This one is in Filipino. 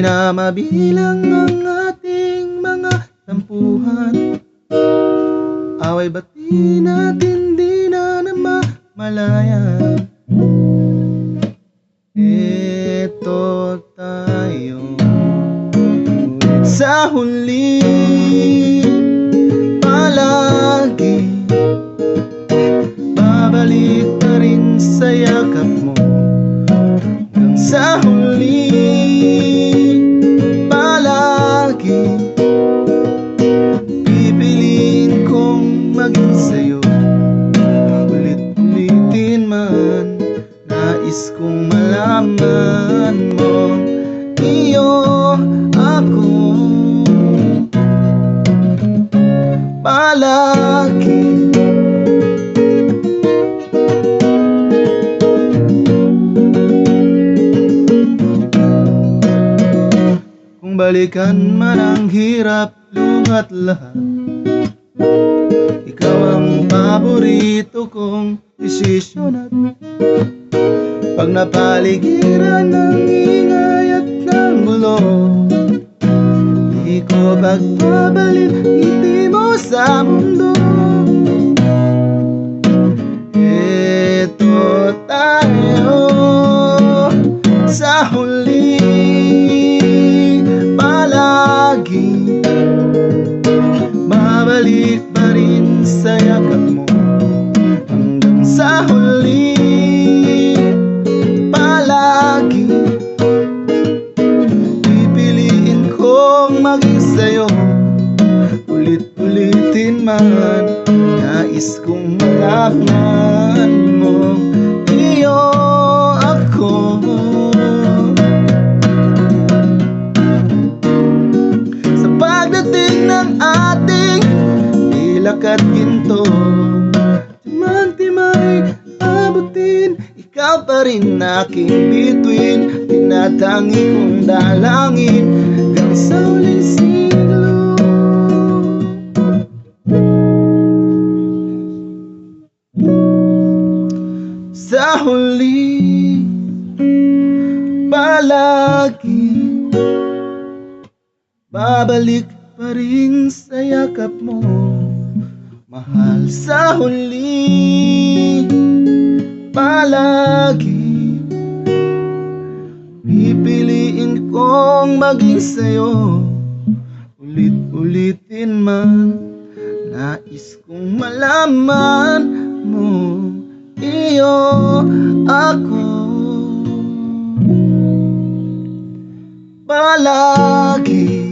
na mabilang ang ating mga tampuhan. Away bati natin di na namamalayan. Ito tayo ulit sa huli, palagi babalik pa rin sa yakap mo. Hanggang sa huli, palagi pipiliin kong maging sa'yo. Ulit-ulitin man, nais kong malaman mo, iyo ako palagi. Kung balikan man ang hirap, luhat lahat, ikaw ang paborito kong desisyon. At pag napaligiran ng ingay at ng gulo, di ko pagpapalit ngiti mo sa mundo. Ito tayo sa huli, palagi babalik pa rin sa yakap mo. Hanggang sa huli, palagi pipiliin kong maging sa'yo. Ulit-ulitin man, nais kong malaman mo, iyo ako. Sa pagdating ng ating pilak at ginto, timang-timay abutin, ikaw pa rin aking bituin. Tinatangi kong dalangin hanggang sa huling siglo. Sa huli, palagi babalik pa rin sa yakap mo, mahal. Sa huli, palagi pipiliin kong maging sa'yo. Ulit-ulitin man, nais kong malaman mo, iyo ako palagi.